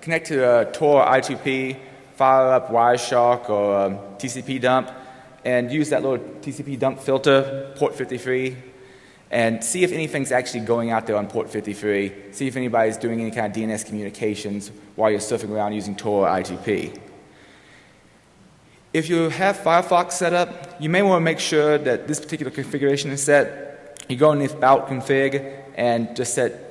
connect to Tor I2P, fire up Wireshark or TCP dump, and use that little TCP dump filter, port 53, and see if anything's actually going out there on port 53. See if anybody's doing any kind of DNS communications while you're surfing around using Tor I2P. If you have Firefox set up, you may want to make sure that this particular configuration is set. You go in the about config and just set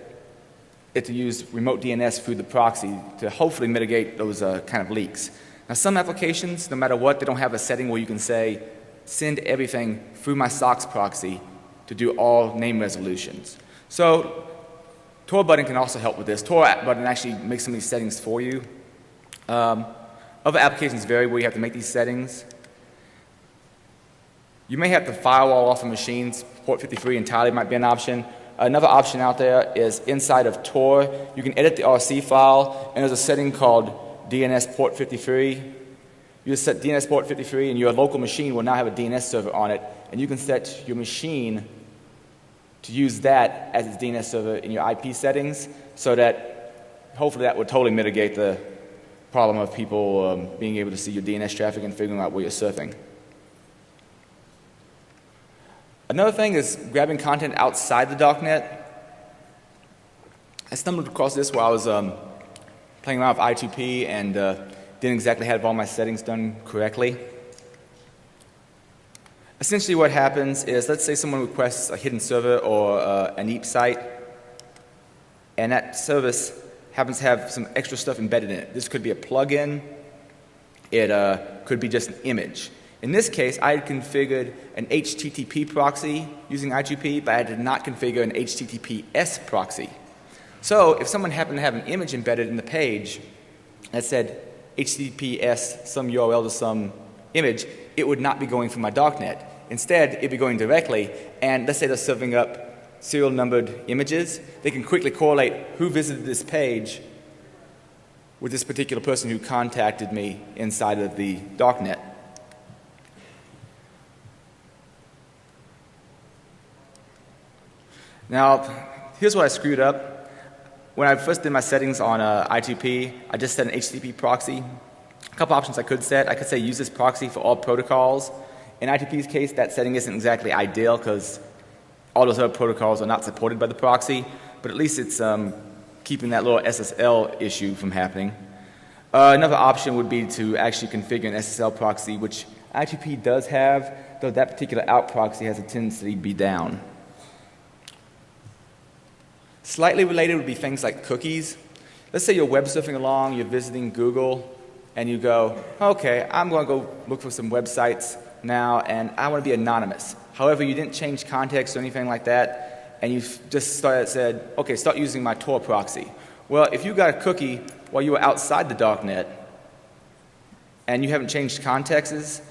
it to use remote DNS through the proxy to hopefully mitigate those kind of leaks. Now, some applications, no matter what, they don't have a setting where you can say, send everything through my SOCKS proxy to do all name resolutions. So Tor button can also help with this. Tor button actually makes some of these settings for you. Other applications vary where you have to make these settings. You may have to firewall off of machines. Port 53 entirely might be an option. Another option out there is inside of Tor, you can edit the RC file, and there's a setting called DNS port 53. You just set DNS port 53, and your local machine will now have a DNS server on it, and you can set your machine to use that as its DNS server in your IP settings, so that hopefully that would totally mitigate the problem of people being able to see your DNS traffic and figuring out where you're surfing. Another thing is grabbing content outside the darknet. I stumbled across this while I was playing around with I2P and didn't exactly have all my settings done correctly. Essentially what happens is, let's say someone requests a hidden server or an EAP site, and that service happens to have some extra stuff embedded in it. This could be a plugin. It could be just an image. In this case, I had configured an HTTP proxy using I2P, but I did not configure an HTTPS proxy. So if someone happened to have an image embedded in the page that said HTTPS, some URL to some image, it would not be going from my darknet. Instead, it would be going directly, and let's say they're serving up serial numbered images, they can quickly correlate who visited this page with this particular person who contacted me inside of the darknet. Now, here's what I screwed up. When I first did my settings on I2P, I just set an HTTP proxy. A couple options I could set. I could say use this proxy for all protocols. In I2P's case, that setting isn't exactly ideal because all those other protocols are not supported by the proxy, but at least it's keeping that little SSL issue from happening. Another option would be to actually configure an SSL proxy, which I2P does have, though that particular out proxy has a tendency to be down. Slightly related would be things like cookies. Let's say you're web surfing along, you're visiting Google, and you go, okay, I'm going to go look for some websites now, and I want to be anonymous. However, you didn't change context or anything like that, and you just said, okay, start using my Tor proxy. Well, if you got a cookie while you were outside the darknet, and you haven't changed contexts,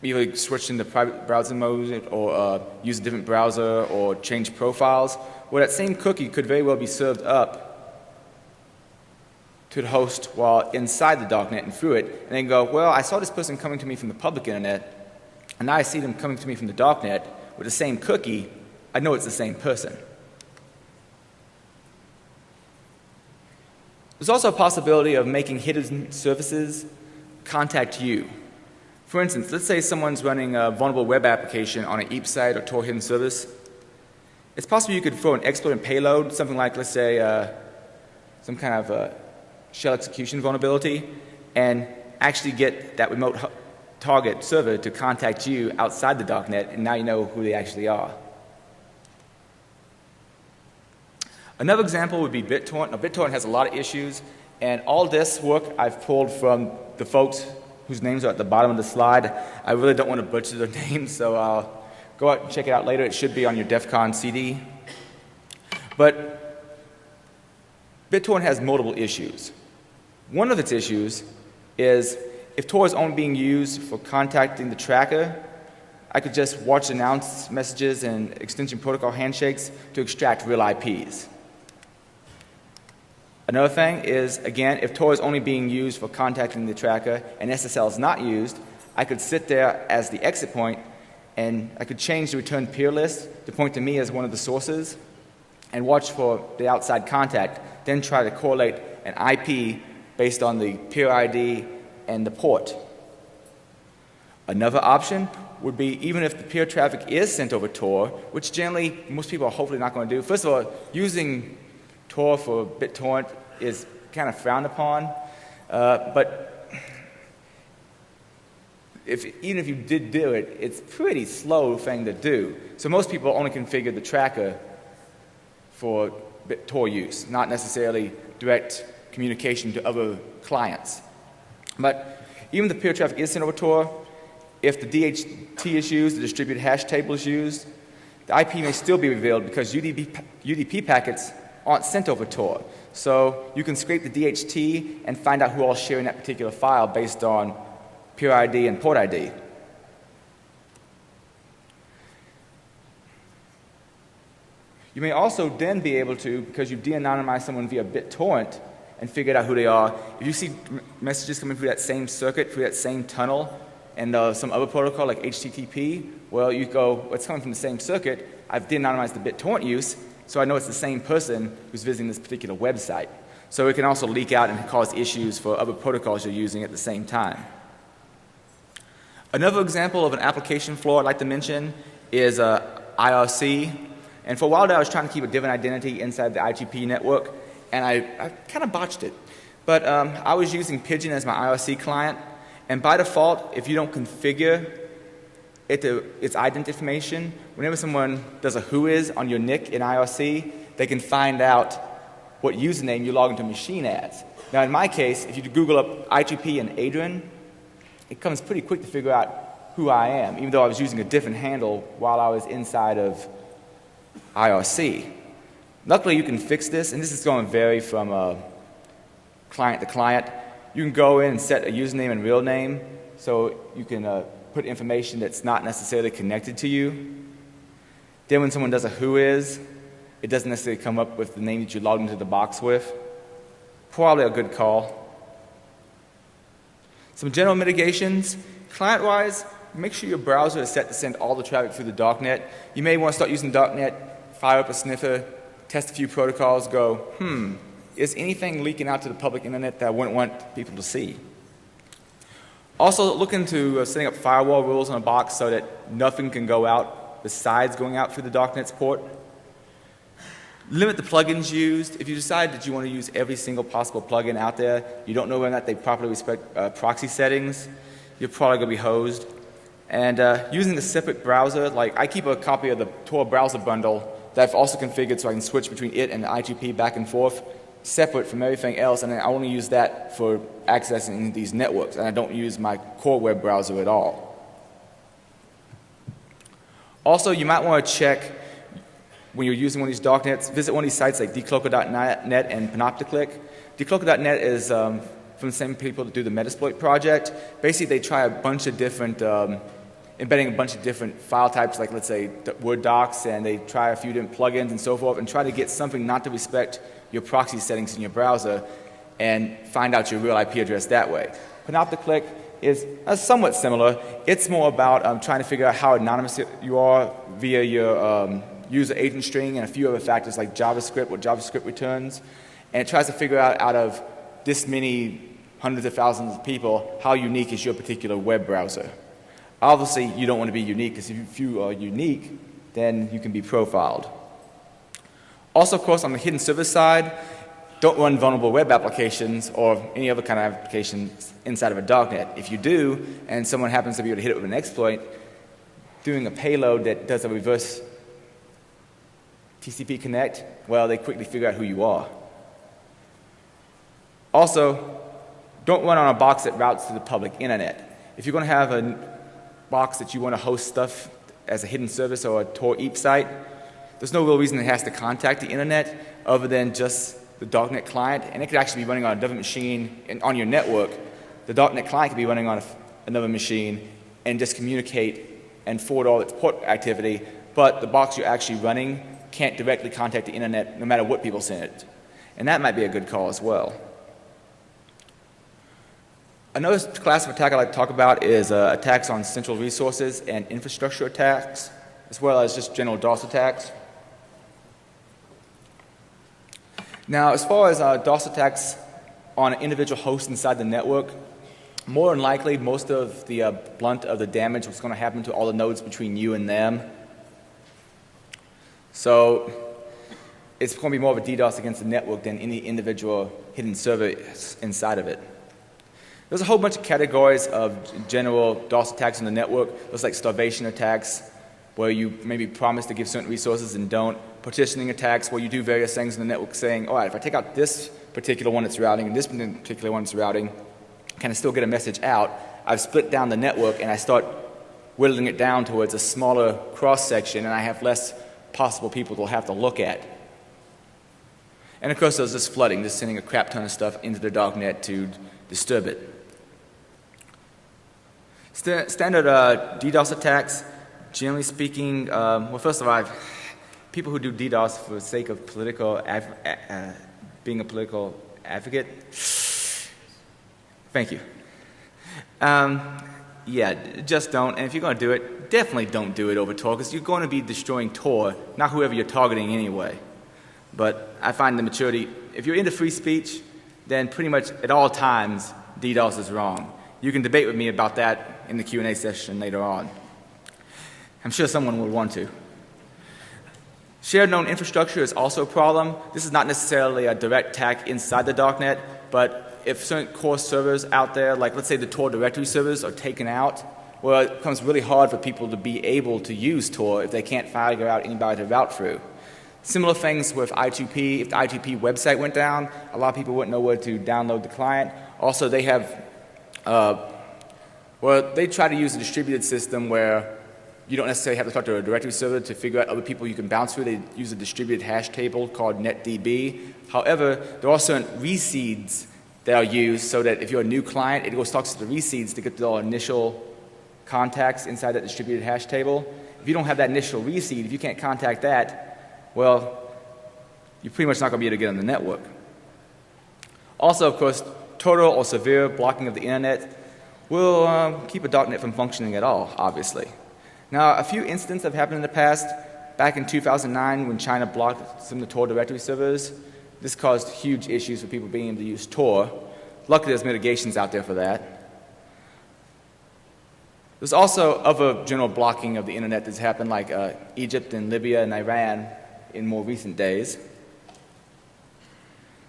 either switched into private browser mode or use a different browser or change profiles, well, that same cookie could very well be served up to the host while inside the darknet and through it, and then go, well, I saw this person coming to me from the public internet, and now I see them coming to me from the darknet with the same cookie. I know it's the same person. There's also a possibility of making hidden services contact you. For instance, let's say someone's running a vulnerable web application on an EAP site or Tor hidden service. It's possible you could throw an exploit and payload, something like, let's say, some kind of shell execution vulnerability, and actually get that remote target server to contact you outside the darknet, and now you know who they actually are. Another example would be BitTorrent. Now, BitTorrent has a lot of issues, and all this work I've pulled from the folks whose names are at the bottom of the slide. I really don't want to butcher their names, so I'll go out and check it out later. It should be on your DEF CON CD. But BitTorrent has multiple issues. One of its issues is if Tor is only being used for contacting the tracker, I could just watch announce messages and extension protocol handshakes to extract real IPs. Another thing is, again, if Tor is only being used for contacting the tracker and SSL is not used, I could sit there as the exit point and I could change the return peer list to point to me as one of the sources and watch for the outside contact, then try to correlate an IP based on the peer ID and the port. Another option would be, even if the peer traffic is sent over Tor, which generally most people are hopefully not going to do. First of all, using Tor for BitTorrent is kind of frowned upon, but even if you did do it, it's a pretty slow thing to do. So most people only configure the tracker for Tor use, not necessarily direct communication to other clients. But even if the peer traffic is sent over Tor, if the DHT is used, the distributed hash table is used, the IP may still be revealed because UDP packets aren't sent over Tor. So you can scrape the DHT and find out who all is sharing that particular file based on peer ID and port ID. You may also then be able to, because you de-anonymize someone via BitTorrent and figured out who they are, if you see messages coming through that same circuit, through that same tunnel, and some other protocol like HTTP, well, you go, well, it's coming from the same circuit. I've de-anonymized the BitTorrent use, so I know it's the same person who's visiting this particular website. So it can also leak out and cause issues for other protocols you're using at the same time. Another example of an application flaw I'd like to mention is IRC. And for a while there, I was trying to keep a different identity inside the IGP network, and I kind of botched it. But I was using Pigeon as my IRC client, and by default, if you don't configure its ident information, whenever someone does a whois on your NIC in IRC, they can find out what username you log into a machine as. Now, in my case, if you Google up IGP and Adrian, it comes pretty quick to figure out who I am, even though I was using a different handle while I was inside of IRC. Luckily, you can fix this, and this is going to vary from client to client. You can go in and set a username and real name, so you can put information that's not necessarily connected to you. Then when someone does a whois, it doesn't necessarily come up with the name that you logged into the box with. Probably a good call. Some general mitigations. Client-wise, make sure your browser is set to send all the traffic through the darknet. You may want to start using darknet, fire up a sniffer, test a few protocols, go, is anything leaking out to the public internet that I wouldn't want people to see? Also, look into setting up firewall rules on a box so that nothing can go out besides going out through the darknet's port. Limit the plugins used. If you decide that you want to use every single possible plugin out there, you don't know whether or not they properly respect proxy settings, you're probably going to be hosed. And using a separate browser, like I keep a copy of the Tor browser bundle that I've also configured so I can switch between it and the IGP back and forth, separate from everything else, and then I only use that for accessing these networks, and I don't use my core web browser at all. Also, you might want to check when you're using one of these darknets, visit one of these sites like decloaker.net and Panopticlick. Decloaker.net is from the same people that do the Metasploit project. Basically, they try a bunch of different, embedding a bunch of different file types, like let's say Word docs, and they try a few different plugins and so forth, and try to get something not to respect your proxy settings in your browser and find out your real IP address that way. Panopticlick is somewhat similar. It's more about trying to figure out how anonymous you are via your user agent string and a few other factors like JavaScript, what JavaScript returns. And it tries to figure out of this many hundreds of thousands of people, how unique is your particular web browser. Obviously, you don't want to be unique, because if you are unique, then you can be profiled. Also, of course, on the hidden server side, don't run vulnerable web applications or any other kind of applications inside of a darknet. If you do, and someone happens to be able to hit it with an exploit, doing a payload that does a reverse TCP connect, well, they quickly figure out who you are. Also, don't run on a box that routes to the public internet. If you're going to have a box that you want to host stuff as a hidden service or a Tor EAP site, there's no real reason it has to contact the internet other than just the darknet client, and it could actually be running on a different machine and on your network. The darknet client could be running on another machine and just communicate and forward all its port activity, but the box you're actually running can't directly contact the internet no matter what people send it. And that might be a good call as well. Another class of attack I'd like to talk about is attacks on central resources and infrastructure attacks, as well as just general DOS attacks. Now, as far as DOS attacks on an individual host inside the network, more than likely, most of the blunt of the damage was going to happen to all the nodes between you and them. So it's going to be more of a DDoS against the network than any individual hidden server inside of it. There's a whole bunch of categories of general DOS attacks on the network. There's like starvation attacks, where you maybe promise to give certain resources and don't. Partitioning attacks, where you do various things in the network saying, all right, if I take out this particular one that's routing and this particular one that's routing, can I still get a message out? I've split down the network and I start whittling it down towards a smaller cross-section, and I have less possible people to have to look at. And of course, there's this flooding, just sending a crap ton of stuff into the darknet to disturb it. Standard DDoS attacks, generally speaking, well, first of all, people who do DDoS for the sake of being a political advocate, thank you. Yeah, just don't. And if you're going to do it, definitely don't do it over Tor, because you're going to be destroying Tor, not whoever you're targeting anyway. But I find the maturity, if you're into free speech, then pretty much at all times, DDoS is wrong. You can debate with me about that in the Q&A session later on. I'm sure someone would want to. Shared known infrastructure is also a problem. This is not necessarily a direct attack inside the darknet, but if certain core servers out there, like let's say the Tor directory servers, are taken out, well, it becomes really hard for people to be able to use Tor if they can't figure out anybody to route through. Similar things with I2P. If the I2P website went down, a lot of people wouldn't know where to download the client. Also, they have, they try to use a distributed system where you don't necessarily have to talk to a directory server to figure out other people you can bounce through. They use a distributed hash table called netDB. However, there are certain reseeds that are used so that if you're a new client, it goes talks to the reseeds to get the initial contacts inside that distributed hash table. If you don't have that initial reseed, if you can't contact that, well, you're pretty much not going to be able to get on the network. Also, of course, total or severe blocking of the internet will keep a darknet from functioning at all, obviously. Now, a few instances have happened in the past. Back in 2009, when China blocked some of the Tor directory servers, this caused huge issues for people being able to use Tor. Luckily, there's mitigations out there for that. There's also other general blocking of the internet that's happened, like Egypt and Libya and Iran in more recent days.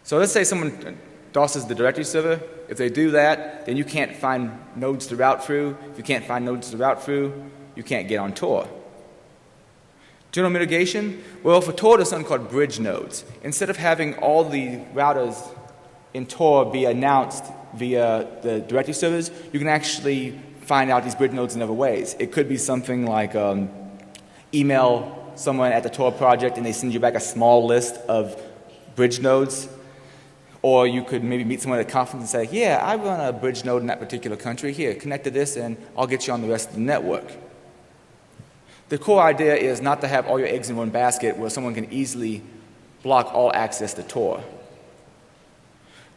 So let's say someone DOSes the directory server. If they do that, then you can't find nodes to route through. If you can't find nodes to route through, you can't get on Tor. General mitigation? Well, for Tor, there's something called bridge nodes. Instead of having all the routers in Tor be announced via the directory servers, you can actually find out these bridge nodes in other ways. It could be something like email someone at the Tor project and they send you back a small list of bridge nodes. Or you could maybe meet someone at a conference and say, yeah, I run a bridge node in that particular country. Here, connect to this and I'll get you on the rest of the network. The core idea is not to have all your eggs in one basket where someone can easily block all access to Tor.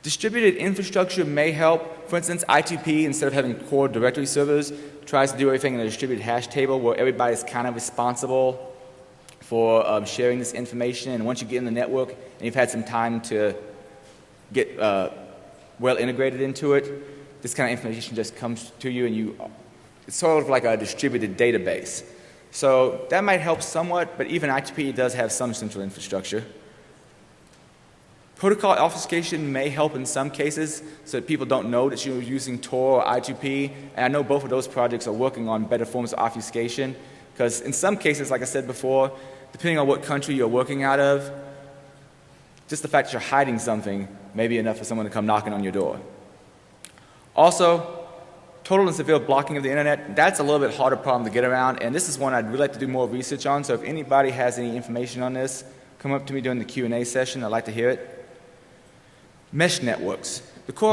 Distributed infrastructure may help. For instance, I2P, instead of having core directory servers, tries to do everything in a distributed hash table where everybody's kind of responsible for sharing this information. And once you get in the network and you've had some time to get well integrated into it, this kind of information just comes to you, and it's sort of like a distributed database. So that might help somewhat, but even I2P does have some central infrastructure. Protocol obfuscation may help in some cases so that people don't know that you're using Tor or I2P, and I know both of those projects are working on better forms of obfuscation, because in some cases, like I said before, depending on what country you're working out of, just the fact that you're hiding something may be enough for someone to come knocking on your door. Also, total and severe blocking of the internet, that's a little bit harder problem to get around, and this is one I'd really like to do more research on, so if anybody has any information on this, come up to me during the Q&A session. I'd like to hear it. Mesh networks. The core